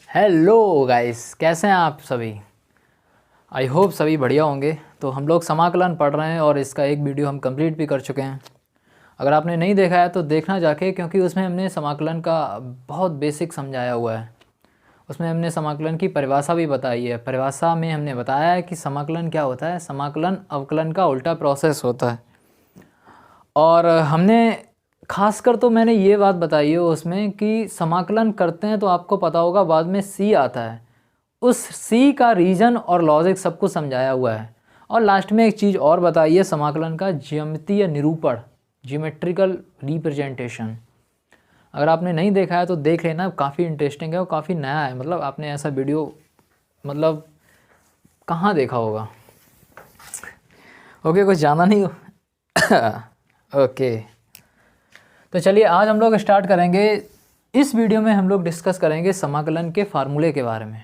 Hello guys, कैसे हैं आप सभी। आई होप सभी बढ़िया होंगे। तो हम लोग समाकलन पढ़ रहे हैं और इसका एक वीडियो हम कंप्लीट भी कर चुके हैं। अगर आपने नहीं देखा है तो देखना जाके, क्योंकि उसमें हमने समाकलन का बहुत बेसिक समझाया हुआ है। उसमें हमने समाकलन की परिभाषा भी बताई है। परिभाषा में हमने बताया है कि समाकलन क्या होता है। समाकलन अवकलन का उल्टा प्रोसेस होता है। और हमने खासकर तो मैंने ये बात बताई है उसमें कि समाकलन करते हैं तो आपको पता होगा बाद में सी आता है। उस सी का रीज़न और लॉजिक सब कुछ समझाया हुआ है। और लास्ट में एक चीज़ और बताई है, समाकलन का ज्यामितीय निरूपण, ज्योमेट्रिकल रिप्रेजेंटेशन। अगर आपने नहीं देखा है तो देख लेना, काफ़ी इंटरेस्टिंग है और काफ़ी नया है। मतलब आपने ऐसा वीडियो मतलब कहाँ देखा होगा। ओके, कुछ जाना नहीं हो ओके, तो चलिए आज हम लोग स्टार्ट करेंगे। इस वीडियो में हम लोग डिस्कस करेंगे समाकलन के फार्मूले के बारे में।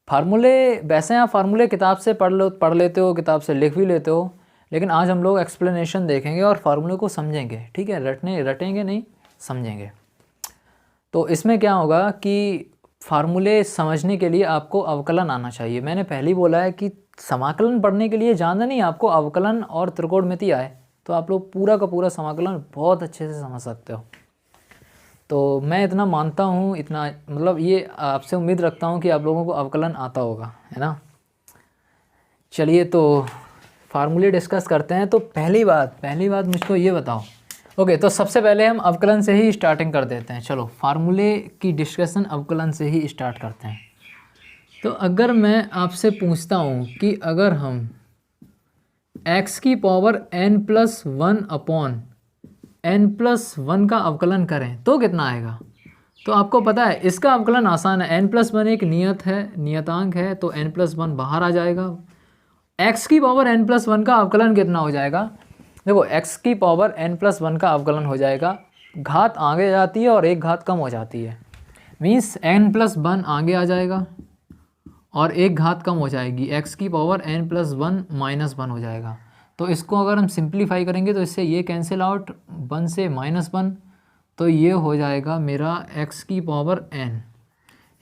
फार्मूले वैसे आप फार्मूले किताब से पढ़ लेते हो, किताब से लिख भी लेते हो, लेकिन आज हम लोग एक्सप्लेनेशन देखेंगे और फार्मूले को समझेंगे। ठीक है, रटेंगे नहीं, समझेंगे। तो इसमें क्या होगा कि फार्मूले समझने के लिए आपको अवकलन आना चाहिए। मैंने पहले ही बोला है कि समाकलन पढ़ने के लिए ज़्यादा नहीं, आपको अवकलन और त्रिकोणमिति आए तो आप लोग पूरा का पूरा समाकलन बहुत अच्छे से समझ सकते हो। तो मैं इतना मानता हूँ, इतना मतलब ये आपसे उम्मीद रखता हूँ कि आप लोगों को अवकलन आता होगा, है ना। चलिए तो फार्मूले डिस्कस करते हैं। तो पहली बात मुझको ये बताओ। ओके, तो सबसे पहले हम अवकलन से ही स्टार्टिंग कर देते हैं। चलो फार्मूले की डिस्कशन अवकलन से ही स्टार्ट करते हैं। तो अगर मैं आपसे पूछता हूँ कि अगर हम x की पावर n+1 अपॉन n+1 का अवकलन करें तो कितना आएगा। तो आपको पता है इसका अवकलन आसान है। n+1 एक नियतांक है, तो n+1 बाहर आ जाएगा। x की पावर n+1 का अवकलन कितना हो जाएगा। देखो x की पावर n+1 का अवकलन हो जाएगा, घात आगे जाती है और एक घात कम हो जाती है। मीन्स n+1 आगे आ जाएगा और एक घात कम हो जाएगी, x की पावर n+1 -1 हो जाएगा। तो इसको अगर हम सिंप्लीफाई करेंगे तो इससे ये कैंसिल आउट, 1 से -1, तो ये हो जाएगा मेरा x की पावर n,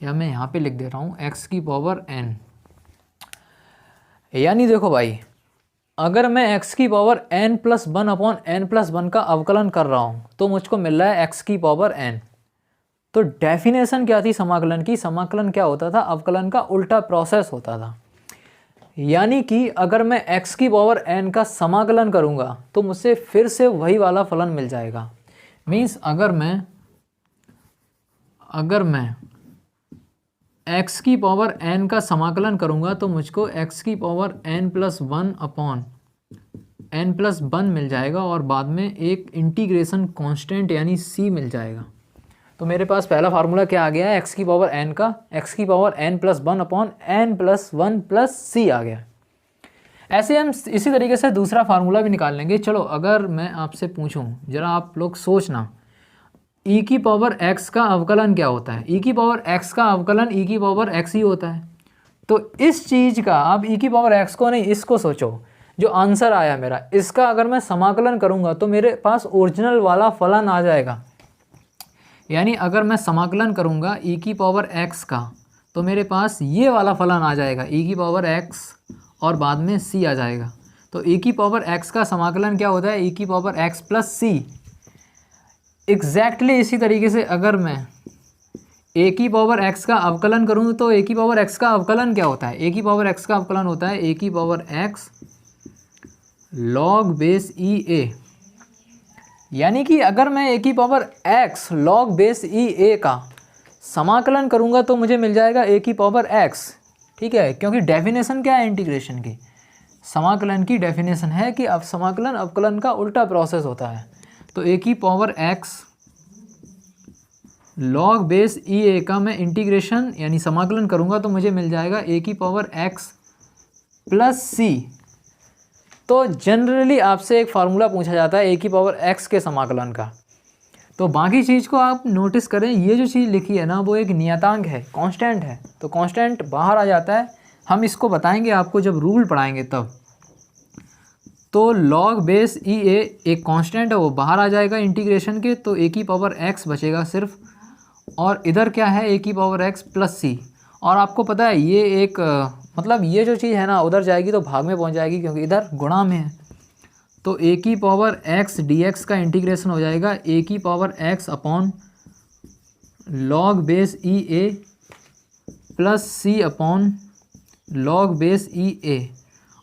या मैं यहाँ पे लिख दे रहा हूँ x की पावर n। यानी देखो भाई, अगर मैं x की पावर n+1 अपॉन n+1 का अवकलन कर रहा हूँ तो मुझको मिल रहा है x की पावर n। तो डेफिनेशन क्या थी समाकलन की। समाकलन क्या होता था, अवकलन का उल्टा प्रोसेस होता था। यानी कि अगर मैं x की पावर n का समाकलन करूंगा तो मुझसे फिर से वही वाला फलन मिल जाएगा। मीन्स अगर मैं x की पावर n का समाकलन करूंगा तो मुझको x की पावर n+1 अपॉन n+1 मिल जाएगा और बाद में एक इंटीग्रेशन कांस्टेंट यानी c मिल जाएगा। तो मेरे पास पहला फार्मूला क्या आ गया है, x की पावर n का x की power n+1 upon n+1 plus c आ गया। ऐसे हम इसी तरीके से दूसरा फार्मूला भी निकाल लेंगे। चलो अगर मैं आपसे पूछूं, जरा आप लोग सोचना, e की पावर x का अवकलन क्या होता है। e की पावर x का अवकलन e की पावर x ही होता है। तो इस चीज़ का आप e की पावर x को नहीं, इसको सोचो। जो आंसर आया मेरा, इसका अगर मैं समाकलन करूँगा तो मेरे पास ओरिजिनल वाला फलन आ जाएगा। यानी अगर मैं समाकलन करूँगा e की पावर x का तो मेरे पास ये वाला फलन आ जाएगा, e की पावर x और बाद में c आ जाएगा। तो e की पावर x का समाकलन क्या होता है, e की power x plus c। Exactly इसी तरीके से अगर मैं a की पावर x का अवकलन करूँ तो a की पावर x का अवकलन क्या होता है, a की पावर x का अवकलन होता है a की power x log base e ए। यानी कि अगर मैं a की power x log base e ए का समाकलन करूंगा तो मुझे मिल जाएगा a की पावर x। ठीक है, क्योंकि डेफिनेशन क्या है इंटीग्रेशन की, समाकलन की डेफिनेशन है कि अब समाकलन अवकलन का उल्टा प्रोसेस होता है। तो a की power x log base e ए का मैं इंटीग्रेशन यानी समाकलन करूंगा तो मुझे मिल जाएगा a की पावर x प्लस c। तो जनरली आपसे एक फार्मूला पूछा जाता है a की पावर x के समाकलन का। तो बाकी चीज़ को आप नोटिस करें, ये जो चीज़ लिखी है ना वो एक नियतांक है, कांस्टेंट है। तो कांस्टेंट बाहर आ जाता है, हम इसको बताएंगे आपको जब रूल पढ़ाएंगे तब। तो log बेस ई ए एक कांस्टेंट है, वो बाहर आ जाएगा इंटीग्रेशन के। तो a की पावर x बचेगा सिर्फ और इधर क्या है ए की पावर एक्स प्लस सी। और आपको पता है ये एक मतलब ये जो चीज़ है ना उधर जाएगी तो भाग में पहुंच जाएगी क्योंकि इधर गुणा में है। तो ए की पावर एक्स डी एक्स का इंटीग्रेशन हो जाएगा ए की power x upon log base e a plus c upon log base e a.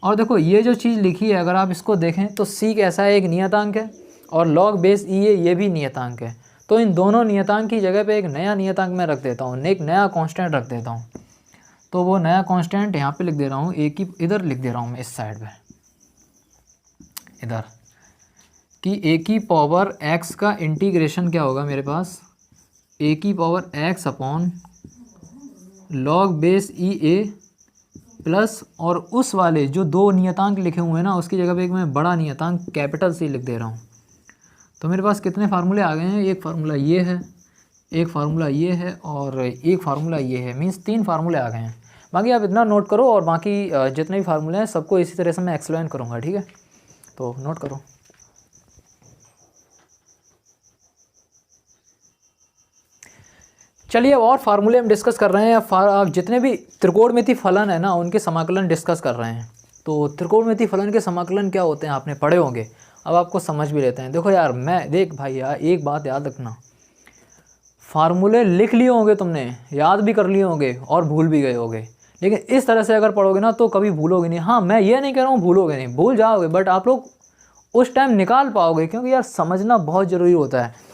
और देखो ये जो चीज़ लिखी है अगर आप इसको देखें तो सी कैसा है, एक नियतांक है, और लॉग बेस ई ए ये भी नियतांक है। तो इन दोनों नियतांक की जगह पे एक नया नियतांक मैं रख देता हूँ, एक नया कांस्टेंट रख देता हूँ। तो वो नया कांस्टेंट यहाँ पे लिख दे रहा हूँ, ए की इधर लिख दे रहा हूँ मैं इस साइड पे इधर, कि ए की पावर एक्स का इंटीग्रेशन क्या होगा मेरे पास, ए की power x upon log base e a plus, और उस वाले जो दो नियतांक लिखे हुए हैं ना उसकी जगह पे एक मैं बड़ा नियतांक कैपिटल सी लिख दे रहा हूँ। तो मेरे पास कितने फार्मूले आ गए हैं, एक फार्मूला ये है, एक फार्मूला ये है और एक फार्मूला ये है, मींस 3 फार्मूले आ गए हैं। बाकी आप इतना नोट करो और बाकी जितने भी फार्मूले हैं सबको इसी तरह से मैं एक्सप्लेन करूँगा, ठीक है। तो नोट करो। चलिए अब और फार्मूले हम डिस्कस कर रहे हैं। जितने भी त्रिकोणमिति फलन है ना उनके समाकलन डिस्कस कर रहे हैं। तो त्रिकोणमिति फलन के समाकलन क्या होते हैं आपने पढ़े होंगे, अब आपको समझ भी लेते हैं। देखो यार देख भाई यार एक बात याद रखना, फार्मूले लिख लिए होंगे तुमने, याद भी कर लिए होंगे और भूल भी गए होंगे, लेकिन इस तरह से अगर पढ़ोगे ना तो कभी भूलोगे नहीं। हाँ मैं ये नहीं कह रहा हूँ भूलोगे नहीं, भूल जाओगे, बट आप लोग उस टाइम निकाल पाओगे, क्योंकि यार समझना बहुत ज़रूरी होता है।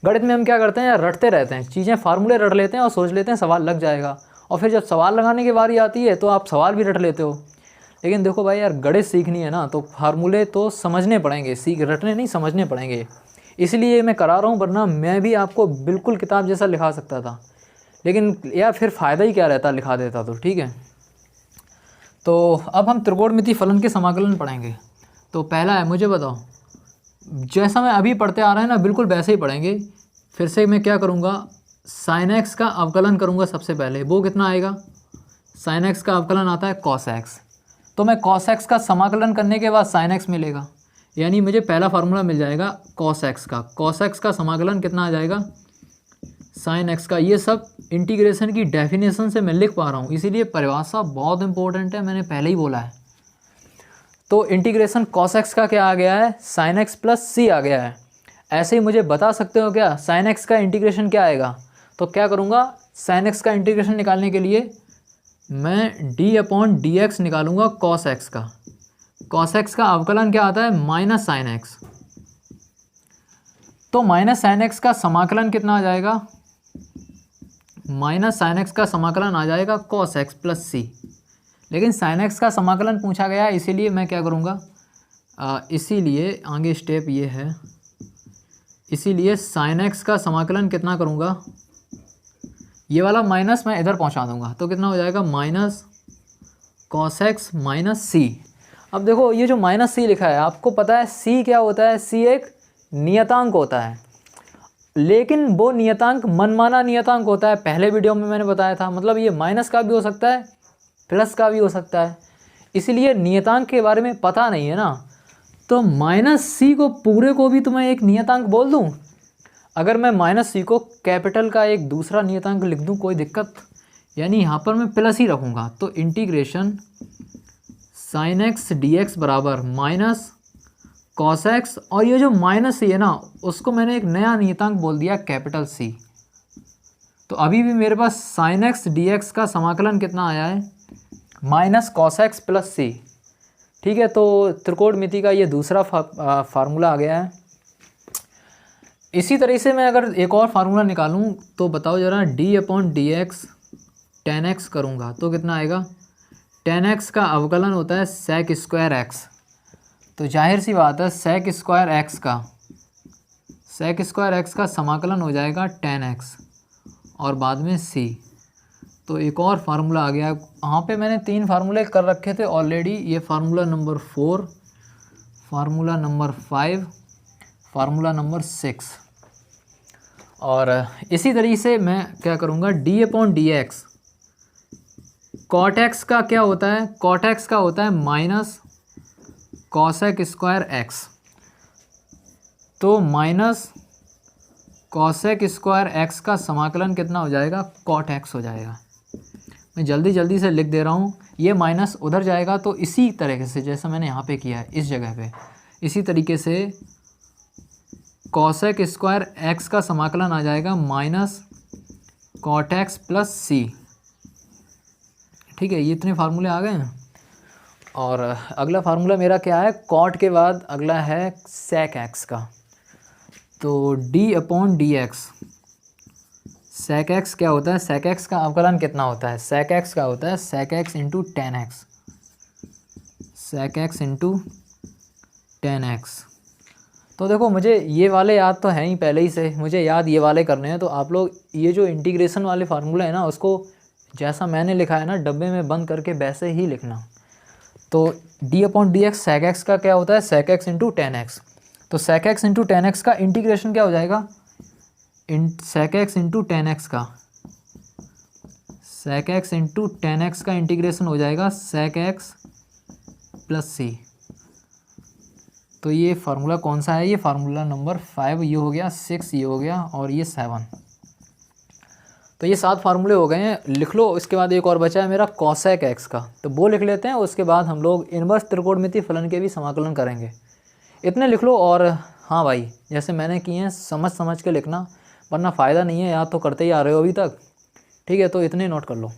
गणित में हम क्या करते हैं यार, रटते रहते हैं चीज़ें, फार्मूले रट लेते हैं और सोच लेते हैं सवाल लग जाएगा, और फिर जब सवाल लगाने की बारी आती है तो आप सवाल भी रट लेते हो। लेकिन देखो भाई यार गणित सीखनी है ना तो फार्मूले तो समझने पड़ेंगे, रटने नहीं समझने पड़ेंगे। इसलिए मैं करा रहा हूँ, वरना मैं भी आपको बिल्कुल किताब जैसा लिखा सकता था, लेकिन यार फिर फ़ायदा ही क्या रहता लिखा देता तो, ठीक है। तो अब हम त्रिकोणमिति फलन के समाकलन पढ़ेंगे। तो पहला है, मुझे बताओ, जैसा मैं अभी पढ़ते आ रहे हैं ना बिल्कुल वैसे ही पढ़ेंगे। फिर से मैं क्या करूँगा, साइन एक्स का अवकलन करूँगा सबसे पहले। वो कितना आएगा, साइन एक्स का अवकलन आता है कॉस एक्स, तो मैं कॉस एक्स का समाकलन करने के बाद साइन एक्स मिलेगा, यानी मुझे पहला फार्मूला मिल जाएगा कॉस एक्स का। कॉस एक्स का समाकलन कितना आ जाएगा, साइन एक्स का। ये सब इंटीग्रेशन की डेफिनेशन से मैं लिख पा रहा हूँ, इसीलिए परिभाषा बहुत इंपॉर्टेंट है, मैंने पहले ही बोला है। तो इंटीग्रेशन कॉस एक्स का क्या आ गया है, साइन एक्स प्लस सी आ गया है। ऐसे ही मुझे बता सकते हो क्या साइन एक्स का इंटीग्रेशन क्या आएगा, तो क्या करूँगा, साइन एक्स का इंटीग्रेशन निकालने के लिए मैं डी अपॉन डी एक्स निकालूंगा कॉस एक्स का। कॉस एक्स का अवकलन क्या आता है, माइनस साइन एक्स। तो माइनस साइन एक्स का समाकलन कितना आ जाएगा, माइनस साइन एक्स का समाकलन आ जाएगा कॉस एक्स प्लस सी। लेकिन साइन एक्स का समाकलन पूछा गया है, इसीलिए मैं क्या करूँगा, इसीलिए आगे स्टेप ये है, इसीलिए साइन एक्स का समाकलन कितना करूँगा, ये वाला माइनस मैं इधर पहुँचा दूँगा, तो कितना हो जाएगा माइनस कॉस एक्स माइनस सी। अब देखो ये जो माइनस सी लिखा है, आपको पता है सी क्या होता है, सी एक नियतांक होता है, लेकिन वो नियतांक मनमाना नियतांक होता है। पहले वीडियो में मैंने बताया था, मतलब ये माइनस का भी हो सकता है प्लस का भी हो सकता है, इसलिए नियतांक के बारे में पता नहीं है ना, तो माइनस सी को पूरे को भी तो मैं एक नियतांक बोल दूं। अगर मैं माइनस सी को कैपिटल का एक दूसरा नियतांक लिख दूं कोई दिक्कत, यानी यहाँ पर मैं प्लस ही रखूँगा। तो integration sine x d x बराबर माइनस कॉस एक्स, और ये जो माइनस सी है ना उसको मैंने एक नया नियतांक बोल दिया कैपिटल सी। तो अभी भी मेरे पास साइन एक्स डी एक्स का समाकलन कितना आया है, माइनस कॉस एक्स प्लस सी, ठीक है। तो त्रिकोणमिति का ये दूसरा फार्मूला आ गया है। इसी तरह से मैं अगर एक और फार्मूला निकालूं तो बताओ ज़रा, D upon D x ten x करूँगा तो कितना आएगा, टेन एक्स का अवकलन होता है सेक स्क्वायर एक्स। तो जाहिर सी बात है सेक स्क्वायर एक्स का समाकलन हो जाएगा टेन एक्स और बाद में सी। तो एक और फार्मूला आ गया, यहाँ पे मैंने 3 फार्मूले कर रखे थे ऑलरेडी, ये formula number 4, formula number 5, formula number 6। और इसी तरीके से मैं क्या करूँगा, D upon D X, cot X का क्या होता है, कॉट एक्स का होता है माइनस कॉसेक स्क्वायर एक्स। तो माइनस कॉसेक स्क्वायर एक्स का समाकलन कितना हो जाएगा, कॉट एक्स हो जाएगा। मैं जल्दी जल्दी से लिख दे रहा हूँ, ये माइनस उधर जाएगा तो इसी तरीके से जैसा मैंने यहाँ पे किया है इस जगह पे, इसी तरीके से कॉसेक स्क्वायर एक्स का समाकलन आ जाएगा माइनस कॉट एक्स प्लस सी। ठीक है, ये इतने फार्मूले आ गए हैं। और अगला फार्मूला मेरा क्या है, कॉट के बाद अगला है सेक एक्स का। तो D upon D x, sec X क्या होता है, सेक एक्स का अवकलन कितना होता है, सेक एक्स का होता है sec x into tan X, sec x into tan x. तो देखो मुझे ये वाले याद तो हैं ही पहले ही से, मुझे याद ये वाले करने हैं। तो आप लोग ये जो इंटीग्रेशन वाले फार्मूला है ना, उसको जैसा मैंने लिखा है ना डब्बे में बंद करके वैसे ही लिखना। तो D upon D x sec x का क्या होता है, sec x into tan x. तो sec x into tan x का इंटीग्रेशन क्या हो जाएगा, sec x into tan x का, sec x into tan x का इंटीग्रेशन हो जाएगा सेक एक्स प्लस सी। तो ये फार्मूला कौन सा है, ये फार्मूला नंबर 5 ये हो गया, 6 ये हो गया और ये 7। तो ये 7 फार्मूले हो गए हैं, लिख लो। इसके बाद एक और बचा है मेरा कॉसेक एक्स का, तो वो लिख लेते हैं। उसके बाद हम लोग इनवर्स त्रिकोणमितीय फलन के भी समाकलन करेंगे। इतने लिख लो। और हाँ भाई, जैसे मैंने किए हैं समझ समझ के लिखना, वरना फ़ायदा नहीं है, याद तो करते ही आ रहे हो अभी तक। ठीक है, तो इतने नोट कर लो।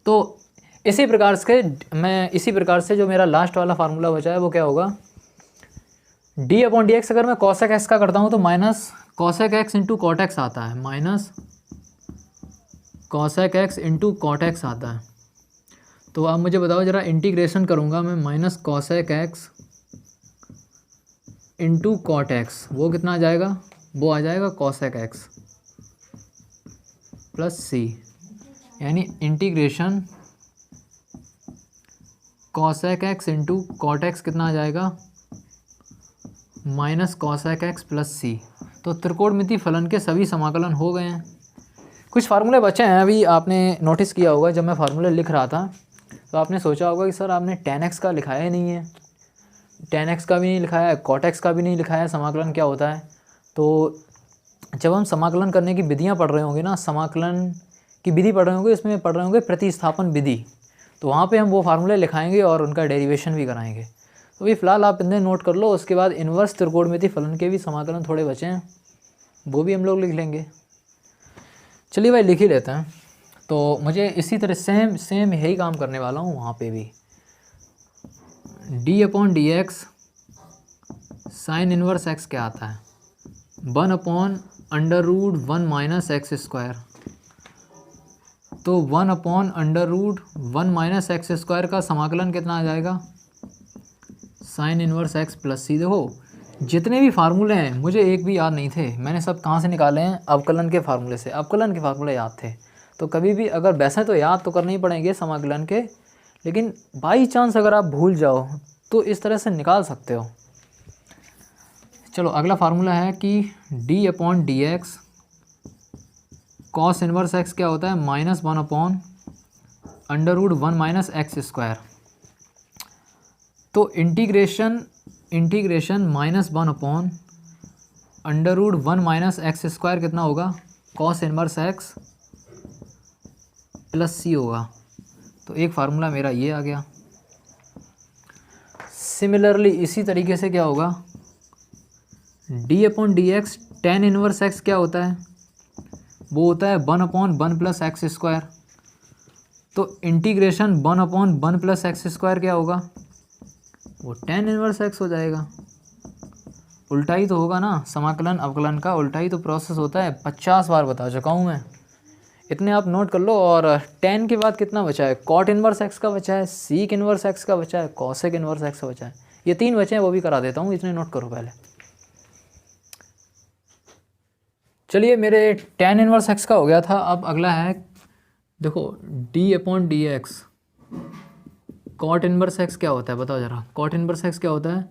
तो इसी प्रकार से जो मेरा लास्ट वाला फार्मूला बचा है वो क्या होगा, डी अपॉन डी एक्स अगर मैं कॉसेक एक्स का करता हूँ तो minus cosec X into cot X आता है, minus cosec X into cot X आता है। तो आप मुझे बताओ ज़रा, इंटीग्रेशन करूँगा मैं minus cosec X into cot X, वो कितना आ जाएगा, वो आ जाएगा कॉसेक एक्स प्लस सी, यानी integration cosec X into cot X कितना आ जाएगा, minus cosec X plus C. तो त्रिकोणमितीय फलन के सभी समाकलन हो गए हैं। कुछ फार्मूले बचे हैं, अभी आपने नोटिस किया होगा जब मैं फार्मूले लिख रहा था तो आपने सोचा होगा कि सर आपने tan x का लिखाया ही नहीं है, tan x का भी नहीं लिखाया है, cot x का भी नहीं लिखाया है, समाकलन क्या होता है। तो जब हम समाकलन करने की विधियाँ पढ़ रहे होंगे ना, समाकलन की विधि पढ़ रहे होंगे, इसमें पढ़ रहे होंगे प्रतिस्थापन विधि, तो वहाँ पे हम वो फार्मूले लिखाएंगे और उनका डेरिवेशन भी कराएंगे। तो अभी फ़िलहाल आप इन्हें नोट कर लो। उसके बाद इन्वर्स त्रिकोणमितीय फलन के भी समाकलन थोड़े बचे हैं, वो भी हम लोग लिख लेंगे। चलिए भाई लिख ही लेते हैं। तो मुझे इसी तरह सेम यही काम करने वाला हूँ वहाँ पे भी। D upon D X sine inverse x क्या आता है, 1 upon under root 1 minus x square. तो 1 upon under root 1 minus x square का समाकलन कितना आ जाएगा, sine inverse x plus C. देखो जितने भी फार्मूले हैं मुझे एक भी याद नहीं थे, मैंने सब कहाँ से निकाले हैं, अवकलन के फार्मूले से। अवकलन के फार्मूले याद थे, तो कभी भी अगर वैसे तो याद तो करने ही पड़ेंगे समाकलन के, लेकिन बाई चांस अगर आप भूल जाओ तो इस तरह से निकाल सकते हो। चलो अगला फार्मूला है कि d upon D x cos inverse x क्या होता है, -1 upon under root 1 minus x square. तो integration -1 upon under root 1 minus x square कितना होगा, cos inverse x plus c होगा। तो एक फार्मूला मेरा ये आ गया। सिमिलरली इसी तरीके से क्या होगा, D upon D x tan inverse x क्या होता है, वो होता है 1 अपॉन 1 प्लस एक्स स्क्वायर। तो integration 1 upon 1 plus X square क्या होगा, वो टेन इन्वर्स एक्स हो जाएगा। उल्टा ही तो होगा ना, समाकलन अवकलन का उल्टा ही तो प्रोसेस होता है, 50 बार बता चुका हूँ मैं। इतने आप नोट कर लो। और टेन के बाद कितना बचा है, कॉट इन्वर्स एक्स का बचा है, सीक इन्वर्स एक्स का बचा है, कॉसेक इन्वर्स एक्स का बचा है। ये 3 बचे हैं, वो भी करा देता हूँ, इतने नोट करो पहले। चलिए मेरे टेन इन्वर्स एक्स का हो गया था। अब अगला है देखो D upon D X cot inverse x क्या होता है, बताओ ज़रा। कॉट इन्वर्स एक्स क्या होता है,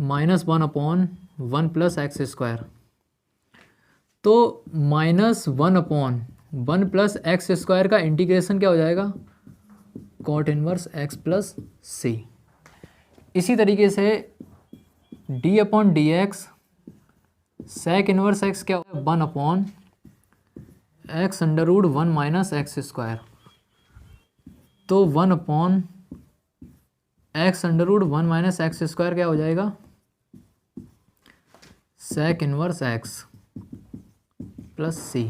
-1 अपॉन 1 प्लस एक्स स्क्वायर। तो -1 अपॉन 1 प्लस एक्स स्क्वायर का इंटीग्रेशन क्या हो जाएगा, cot inverse x plus C. इसी तरीके से D upon D x sec inverse X क्या होगा 1 upon X under root 1 minus x square. तो 1 upon X under root 1 minus x square क्या हो जाएगा sec inverse X plus C.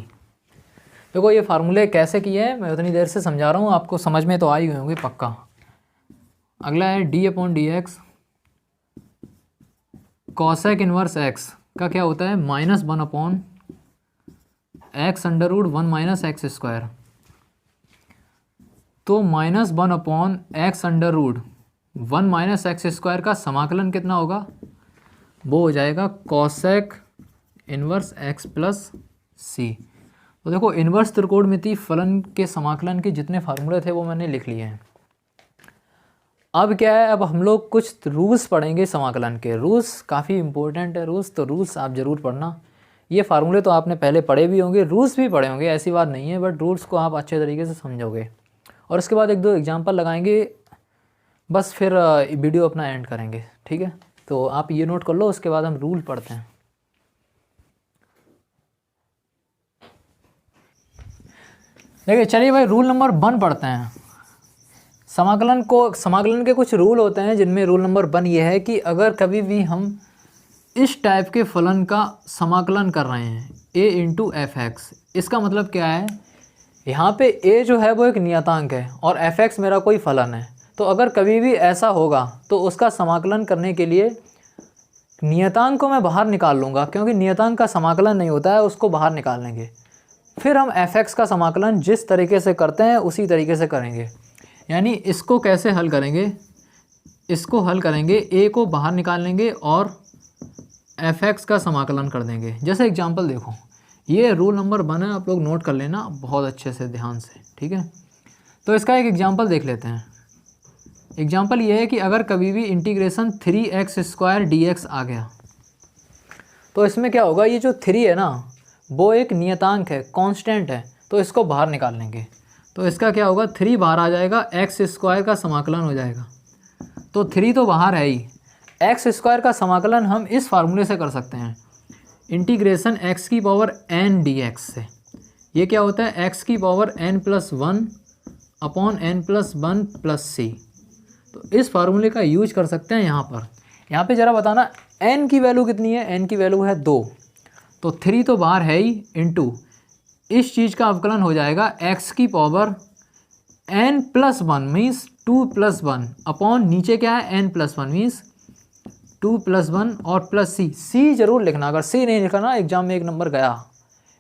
देखो ये फार्मूले कैसे किए हैं मैं उतनी देर से समझा रहा हूँ, आपको समझ में तो आ ही होंगे पक्का। अगला है D upon D X cosec inverse X का क्या होता है -1 upon X under root 1 minus x square. तो -1 upon X under root 1 minus x square का समाकलन कितना होगा, वो हो जाएगा cosec inverse X plus C. तो देखो इनवर्स त्रिकोणमितीय फलन के समाकलन के जितने फार्मूले थे वो मैंने लिख लिए हैं। अब क्या है, अब हम लोग कुछ रूल्स पढ़ेंगे समाकलन के। रूल्स काफ़ी इंपॉर्टेंट है रूल्स, तो रूल्स आप ज़रूर पढ़ना। ये फार्मूले तो आपने पहले पढ़े भी होंगे, रूल्स भी पढ़े होंगे, ऐसी बात नहीं है, बट रूल्स को आप अच्छे तरीके से समझोगे। और उसके बाद 1-2 एग्जाम्पल लगाएंगे, बस फिर वीडियो अपना एंड करेंगे, ठीक है। तो आप ये नोट कर लो, उसके बाद हम रूल पढ़ते हैं। देखिए चलिए भाई रूल नंबर 1 पढ़ते हैं। समाकलन के कुछ रूल होते हैं, जिनमें रूल नंबर 1 ये है कि अगर कभी भी हम इस टाइप के फलन का समाकलन कर रहे हैं a इंटू एफ एक्स, इसका मतलब क्या है, यहाँ पे a जो है वो एक नियतांक है और एफ एक्स मेरा कोई फलन है। तो अगर कभी भी ऐसा होगा तो उसका समाकलन करने के लिए नियतांक को मैं बाहर निकाल लूँगा, क्योंकि नियतांक का समाकलन नहीं होता है, उसको बाहर निकाल लेंगे। फिर हम एफ एक्स का समाकलन जिस तरीके से करते हैं उसी तरीके से करेंगे। यानी इसको कैसे हल करेंगे, इसको हल करेंगे, a को बाहर निकाल लेंगे और एफ एक्स का समाकलन कर देंगे। जैसे एग्जांपल देखो, ये रूल नंबर 1 है, आप लोग नोट कर लेना बहुत अच्छे से ध्यान से, ठीक है। तो इसका एक एग्जांपल देख लेते हैं। एग्जांपल ये है कि अगर कभी भी इंटीग्रेशन 3x² dx आ गया, तो इसमें क्या होगा, ये जो 3 है ना वो एक नियतांक है, कांस्टेंट है, तो इसको बाहर निकाल लेंगे। तो इसका क्या होगा, 3 बाहर आ जाएगा, x² का समाकलन हो जाएगा। तो 3 तो बाहर है ही, x² का समाकलन हम इस फार्मूले से कर सकते हैं, इंटीग्रेशन x⁻n dx से। ये क्या होता है, x⁻n+1 upon n+1 plus c। तो इस फार्मूले का यूज कर सकते हैं यहाँ पे जरा बताना n की वैल्यू कितनी है, n की वैल्यू है 2, तो 3 तो बाहर है ही, इंटू इस चीज़ का अवकलन हो जाएगा x⁻n+1 मीन्स 2+1 अपॉन नीचे क्या है n+1 मीन्स 2+1 और प्लस c जरूर लिखना। अगर c नहीं लिखा ना एग्जाम में 1 नंबर गया,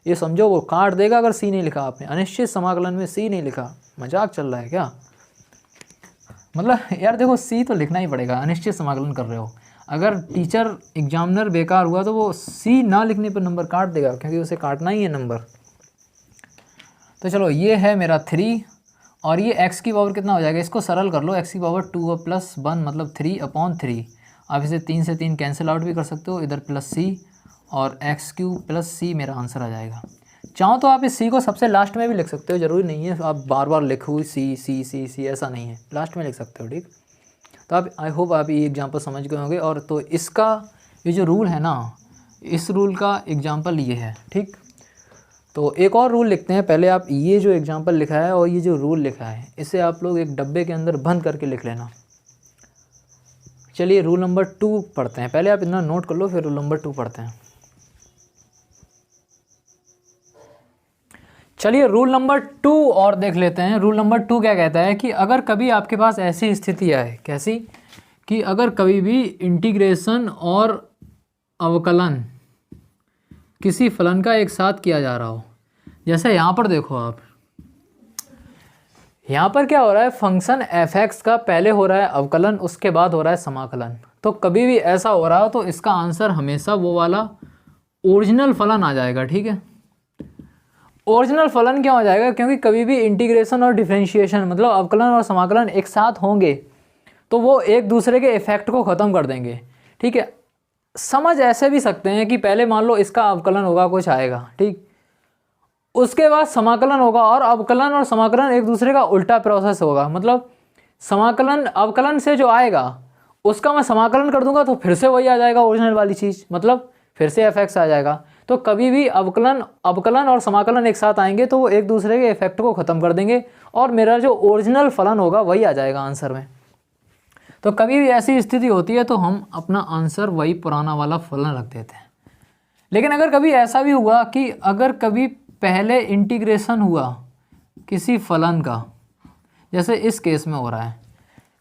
ये समझो वो काट देगा अगर c नहीं लिखा आपने। अनिश्चित समाकलन में c नहीं लिखा, मजाक चल रहा है क्या, मतलब यार देखो c तो लिखना ही पड़ेगा, अनिश्चित समाकलन कर रहे हो। अगर टीचर एग्जामिनर बेकार हुआ तो वो c ना लिखने पर नंबर काट देगा, क्योंकि उसे काटना ही है नंबर। तो चलो ये है मेरा 3 और ये x की पावर कितना हो जाएगा, इसको सरल कर लो, x⁻2+1 मतलब 3/3। आप इसे 3 से 3 कैंसिल आउट भी कर सकते हो, इधर प्लस c और x³ प्लस c मेरा आंसर आ जाएगा। चाहो तो आप इस c को सबसे लास्ट में भी लिख सकते हो, ज़रूरी नहीं है आप बार बार लिखो c, ऐसा नहीं है, लास्ट में लिख सकते हो, ठीक। तो आप आई होप आप ये एग्जांपल समझ गए होंगे। और तो इसका ये जो रूल है ना, इस रूल का एग्जांपल ये है, ठीक। तो एक और रूल लिखते हैं, पहले आप ये जो एग्जांपल लिखा है और ये जो रूल लिखा है इसे आप लोग एक डब्बे के अंदर बंद करके लिख लेना। चलिए रूल नंबर 2 पढ़ते हैं, पहले आप इतना नोट कर लो फिर रूल नंबर 2 पढ़ते हैं। चलिए रूल नंबर 2 और देख लेते हैं। रूल नंबर 2 क्या कहता है कि अगर कभी आपके पास ऐसी स्थिति आए, कैसी, कि अगर कभी भी इंटीग्रेशन और अवकलन किसी फलन का एक साथ किया जा रहा हो, जैसे यहाँ पर देखो आप, यहाँ पर क्या हो रहा है, फंक्शन एफ एक्स का पहले हो रहा है अवकलन, उसके बाद हो रहा है समाकलन। तो कभी भी ऐसा हो रहा हो तो इसका आंसर हमेशा वो वाला ओरिजिनल फलन आ जाएगा, ठीक है। ओरिजिनल फलन क्या हो जाएगा, क्योंकि कभी भी इंटीग्रेशन और डिफरेंशिएशन मतलब अवकलन और समाकलन एक साथ होंगे तो वो एक दूसरे के इफेक्ट को ख़त्म कर देंगे, ठीक है। समझ ऐसे भी सकते हैं कि पहले मान लो इसका अवकलन होगा, कुछ आएगा, ठीक, उसके बाद समाकलन होगा और अवकलन और समाकलन एक दूसरे का उल्टा प्रोसेस होगा। मतलब समाकलन अवकलन से जो आएगा उसका मैं समाकलन कर दूंगा तो फिर से वही आ जाएगा ओरिजिनल वाली चीज़, मतलब फिर से fx आ जाएगा। तो कभी भी अवकलन और समाकलन एक साथ आएंगे तो वो एक दूसरे के इफेक्ट को ख़त्म कर देंगे और मेरा जो ओरिजिनल फलन होगा वही आ जाएगा आंसर में। तो कभी भी ऐसी स्थिति होती है तो हम अपना आंसर वही पुराना वाला फलन रख देते हैं। लेकिन अगर कभी ऐसा भी हुआ कि अगर कभी पहले इंटीग्रेशन हुआ किसी फलन का, जैसे इस केस में हो रहा है,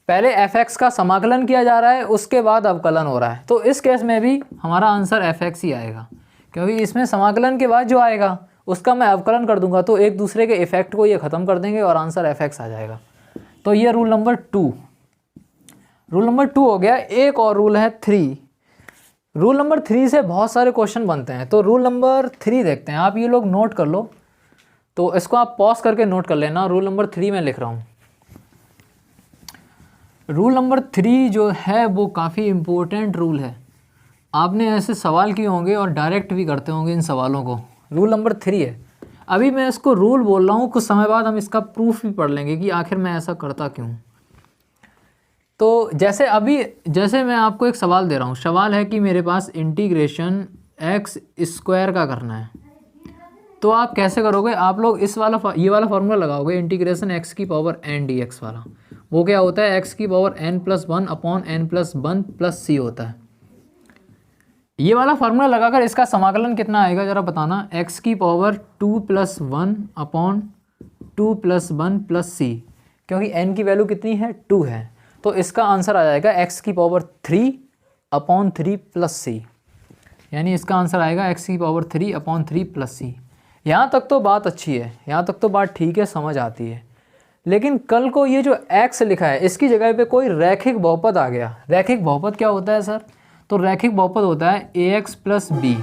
पहले fx का समाकलन किया जा रहा है उसके बाद अवकलन हो रहा है, तो इस केस में भी हमारा आंसर fx ही आएगा, क्योंकि इसमें समाकलन के बाद जो आएगा उसका मैं अवकलन कर दूंगा तो एक दूसरे के इफेक्ट को ये ख़त्म कर देंगे और आंसर fx आ जाएगा। तो ये रूल नंबर 2 हो गया। एक और रूल है 3। रूल नंबर 3 से बहुत सारे क्वेश्चन बनते हैं, तो रूल नंबर 3 देखते हैं। आप ये लोग नोट कर लो, तो इसको आप पॉज करके नोट कर लेना। रूल नंबर 3 मैं लिख रहा हूँ। रूल नंबर 3 जो है वो काफ़ी इम्पोर्टेंट रूल है। आपने ऐसे सवाल किए होंगे और डायरेक्ट भी करते होंगे इन सवालों को। रूल नंबर 3 है। अभी मैं इसको रूल बोल रहा हूँ, कुछ समय बाद हम इसका प्रूफ भी पढ़ लेंगे कि आखिर मैं ऐसा करता क्यों। तो जैसे मैं आपको एक सवाल दे रहा हूँ, सवाल है कि मेरे पास इंटीग्रेशन x² का करना है, तो आप कैसे करोगे? आप लोग ये वाला फार्मूला लगाओगे, इंटीग्रेशन x की पावर n dx वाला। वो क्या होता है? x की power n+1 upon n+1 plus c होता है। ये वाला फार्मूला लगाकर इसका समाकलन कितना आएगा ज़रा बताना। x की पावर 2+1 अपॉन 2+1 प्लस c, क्योंकि n की वैल्यू कितनी है? 2 है, तो इसका आंसर आ जाएगा x की पावर 3 अपॉन 3 प्लस c, यानी इसका आंसर आएगा x की पावर 3 अपॉन 3 प्लस c। यहाँ तक तो बात अच्छी है, यहाँ तक तो बात ठीक है, समझ आती है। लेकिन कल को ये जो x लिखा है इसकी जगह पे कोई रैखिक बहुपद आ गया। रैखिक बहुपद क्या होता है सर? तो रैखिक बहुपद होता है ax प्लस b।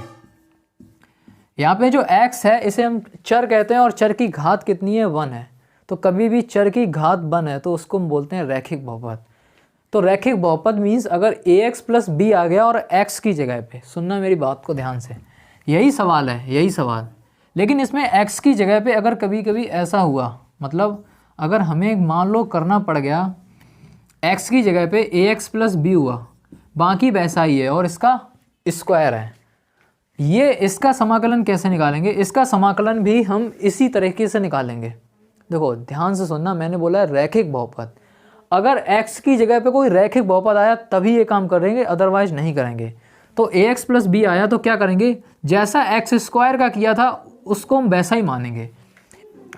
यहाँ पे जो x है इसे हम चर कहते हैं और चर की घात कितनी है? 1 है। तो कभी भी चर की घात 1 है तो उसको हम बोलते हैं रैखिक बहुपद। तो रैखिक बहुपद मीन्स अगर ax प्लस b आ गया और x की जगह पे, सुनना मेरी बात को ध्यान से, यही सवाल है, यही सवाल। लेकिन इसमें x की जगह पे अगर कभी कभी ऐसा हुआ, मतलब अगर हमें मान लो करना पड़ गया x की जगह पे ax प्लस b हुआ, बाकी वैसा ही है और इसका स्क्वायर है, ये इसका समाकलन कैसे निकालेंगे? इसका समाकलन भी हम इसी तरीके से निकालेंगे। देखो ध्यान से सुनना, मैंने बोला है रैखिक बहुपद। अगर x की जगह पे कोई रैखिक बहुपद आया तभी ये काम करेंगे, अदरवाइज नहीं करेंगे। तो ax प्लस b आया तो क्या करेंगे? जैसा x² का किया था उसको हम वैसा ही मानेंगे।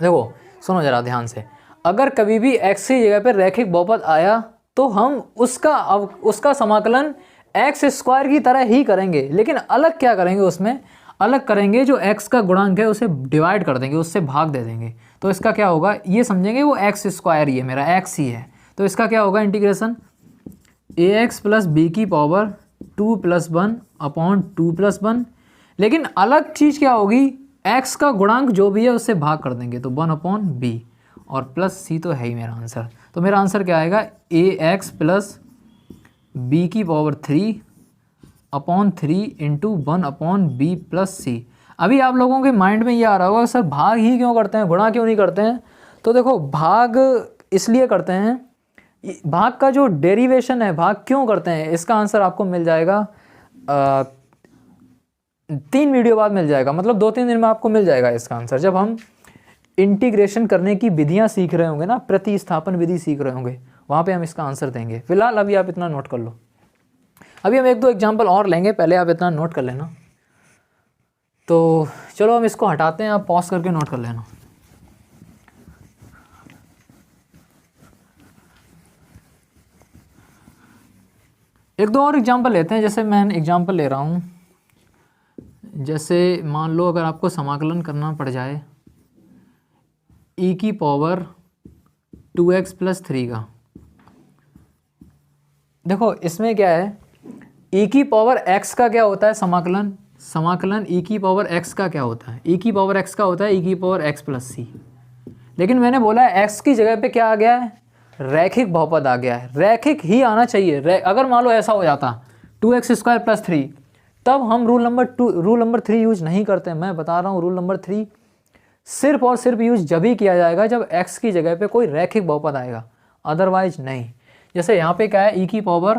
देखो सुनो ज़रा ध्यान से, अगर कभी भी x की जगह पे रैखिक बहुपद आया तो हम उसका समाकलन x² की तरह ही करेंगे, लेकिन अलग क्या करेंगे? उसमें अलग करेंगे, जो x का गुणांक है उसे डिवाइड कर देंगे, उससे भाग दे देंगे। तो इसका क्या होगा? ये समझेंगे वो x² ही है, मेरा x ही है। तो इसका क्या होगा? इंटीग्रेशन ax प्लस b की पावर 2+1 अपॉन 2+1। लेकिन अलग चीज़ क्या होगी? x का गुणांक जो भी है उससे भाग कर देंगे, तो 1 अपॉन b और प्लस c तो है ही मेरा आंसर। तो मेरा आंसर क्या आएगा? ax प्लस b की power 3 upon 3 into 1 upon b plus c। अभी आप लोगों के माइंड में ये आ रहा होगा सर भाग ही क्यों करते हैं, गुणा क्यों नहीं करते हैं? तो देखो भाग इसलिए करते हैं, भाग का जो डेरिवेशन है, भाग क्यों करते हैं, इसका आंसर आपको मिल जाएगा 3 वीडियो बाद मिल जाएगा, मतलब 2-3 दिन में आपको मिल जाएगा इसका आंसर। जब हम इंटीग्रेशन करने की विधियां सीख रहे होंगे ना, प्रतिस्थापन विधि सीख रहे होंगे, वहाँ पे हम इसका आंसर देंगे। फिलहाल अभी आप इतना नोट कर लो। अभी हम 1-2 एग्जाम्पल और लेंगे, पहले आप इतना नोट कर लेना। तो चलो हम इसको हटाते हैं, आप पॉज करके नोट कर लेना। एक दो और एग्जाम्पल लेते हैं। जैसे मैं एग्जाम्पल ले रहा हूँ, जैसे मान लो अगर आपको समाकलन करना पड़ जाए e की पावर 2x प्लस 3 का। देखो इसमें क्या है, e की पावर x का क्या होता है समाकलन? समाकलन e की पावर x का क्या होता है? e की पावर x का होता है e की पावर x प्लस c। लेकिन मैंने बोला है x की जगह पे क्या आ गया है? रैखिक बहुपद आ गया है। रैखिक ही आना चाहिए। अगर मान लो ऐसा हो जाता 2x² प्लस 3, तब हम रूल नंबर 3 यूज नहीं करते। मैं बता रहा हूँ रूल नंबर 3 सिर्फ और सिर्फ यूज जब ही किया जाएगा जब x की जगह पे कोई रैखिक बहुपद आएगा, अदरवाइज नहीं। जैसे यहाँ पे क्या है, e की पावर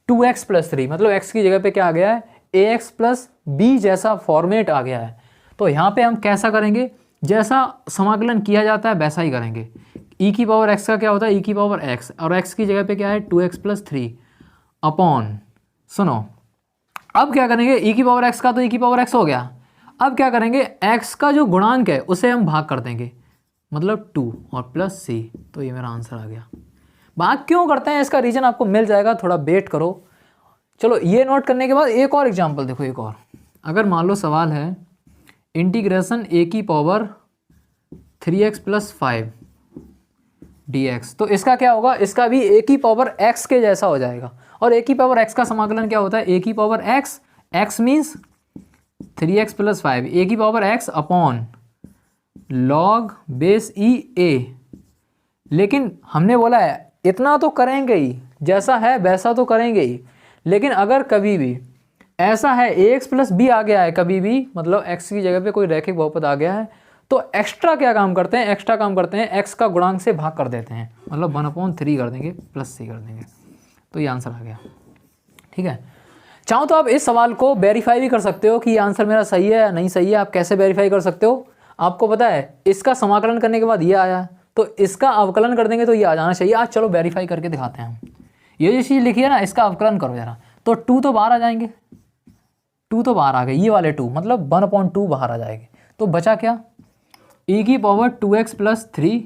2x प्लस 3, मतलब x की जगह पे क्या आ गया है, ax प्लस b जैसा फॉर्मेट आ गया है। तो यहाँ पे हम कैसा करेंगे, जैसा समाकलन किया जाता है वैसा ही करेंगे। e की पावर x का क्या होता है, e की पावर x, और x की जगह पे क्या है 2x प्लस 3 अपॉन, सुनो अब क्या करेंगे, e की पावर x का तो e की पावर x हो गया। अब क्या करेंगे, x का जो गुणांक है उसे हम भाग कर देंगे, मतलब 2 और प्लस c, तो ये मेरा आंसर आ गया। भाग क्यों करते हैं इसका रीजन आपको मिल जाएगा, थोड़ा वेट करो। चलो ये नोट करने के बाद एक और एग्जांपल देखो, एक और। अगर मान लो सवाल है इंटीग्रेशन a की पावर 3x प्लस 5 dx, तो इसका क्या होगा, इसका भी a की पावर x के जैसा हो जाएगा। और a की पावर x का समाकलन क्या होता है, a की power x, x means 3x plus 5, a की power x upon log base E a। लेकिन हमने बोला है इतना तो करेंगे ही, जैसा है वैसा तो करेंगे ही, लेकिन अगर कभी भी ऐसा है ax प्लस b आ गया है कभी भी, मतलब x की जगह पे कोई रैखिक बहुपद आ गया है, तो एक्स्ट्रा क्या काम करते हैं, एक्स्ट्रा काम करते हैं x का गुणांक से भाग कर देते हैं, मतलब 1/3 कर देंगे प्लस c कर देंगे, तो ये आंसर आ गया। ठीक है, चाहो तो आप इस सवाल को वेरीफाई भी कर सकते हो कि ये आंसर मेरा सही है या नहीं सही है। आप कैसे वेरीफाई कर सकते हो, आपको पता है इसका समाकलन करने के बाद ये आया, तो इसका अवकलन कर देंगे तो ये आ जाना चाहिए। आज चलो वेरीफाई करके दिखाते हैं हम। ये जो चीज़ लिखी है ना, इसका अवकलन करो जरा, तो 2 तो बाहर आ जाएंगे, 2 तो बाहर आ गए, ये वाले 2 मतलब 1/2 बाहर आ जाएंगे, तो बचा क्या, e की power 2x plus 3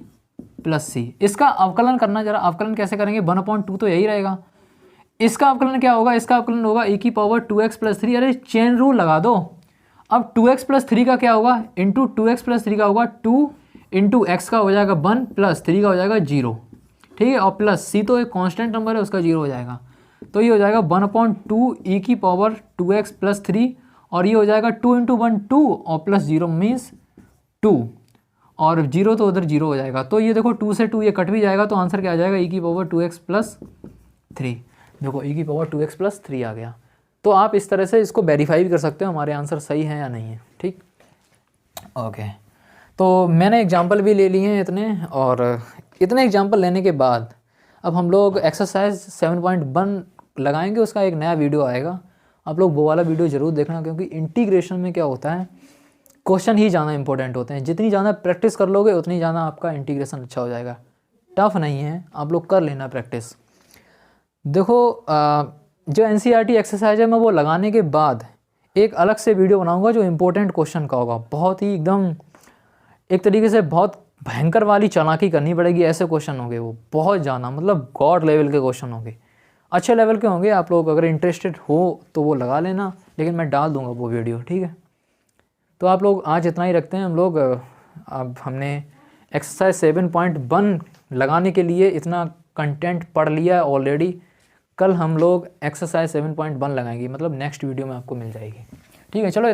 plus c। इसका अवकलन करना जरा, अवकलन कैसे करेंगे, 1/2 तो यही रहेगा। इसका अवकलन क्या होगा, इसका अवकलन होगा e की पावर 2x प्लस 3, अरे चेन रूल लगा दो। अब 2x प्लस 3 का क्या होगा, इंटू 2x प्लस 3 का होगा 2 इंटू एक्स का हो जाएगा 1 प्लस 3 का हो जाएगा 0। ठीक है, और प्लस c तो एक कांस्टेंट नंबर है उसका 0 हो जाएगा, तो ये हो जाएगा 1/2 e की पावर 2x प्लस 3, और ये हो जाएगा 2 इंटू 1 2 और प्लस 0 मीन्स 2, और 0 तो उधर 0 हो जाएगा, तो ये देखो 2 से 2 ये कट भी जाएगा, तो आंसर क्या आ जाएगा, e की पावर 2x प्लस 3। देखो e की पावर 2x प्लस 3 आ गया। तो आप इस तरह से इसको वेरीफाई भी कर सकते हो हमारे आंसर सही है या नहीं है। ठीक, ओके, तो मैंने एग्जांपल भी ले लिए हैं इतने, और इतने एग्जांपल लेने के बाद अब हम लोग एक्सरसाइज 7.1 लगाएंगे, उसका एक नया वीडियो आएगा, आप लोग वो वाला वीडियो ज़रूर देखना, क्योंकि इंटीग्रेशन में क्या होता है, क्वेश्चन ही ज़्यादा इंपॉर्टेंट होते हैं। जितनी ज़्यादा प्रैक्टिस कर लोगे उतनी ज़्यादा आपका इंटीग्रेशन अच्छा हो जाएगा। टफ नहीं है, आप लोग कर लेना प्रैक्टिस। देखो जो NCERT एक्सरसाइज है मैं वो लगाने के बाद एक अलग से वीडियो बनाऊंगा जो इम्पोर्टेंट क्वेश्चन का होगा, बहुत ही एकदम एक तरीके से बहुत भयंकर वाली चालाकी करनी पड़ेगी, ऐसे क्वेश्चन होंगे वो, बहुत ज़्यादा मतलब गॉड लेवल के क्वेश्चन होंगे, अच्छे लेवल के होंगे। आप लोग अगर इंटरेस्टेड हो तो वो लगा लेना, लेकिन मैं डाल दूंगा वो वीडियो। ठीक है, तो आप लोग आज इतना ही रखते हैं हम लोग। अब हमने एक्सरसाइज 7.1 लगाने के लिए इतना कंटेंट पढ़ लिया ऑलरेडी। कल हम लोग एक्सरसाइज 7.1 लगाएंगे, मतलब नेक्स्ट वीडियो में आपको मिल जाएगी। ठीक है, चलो इतना।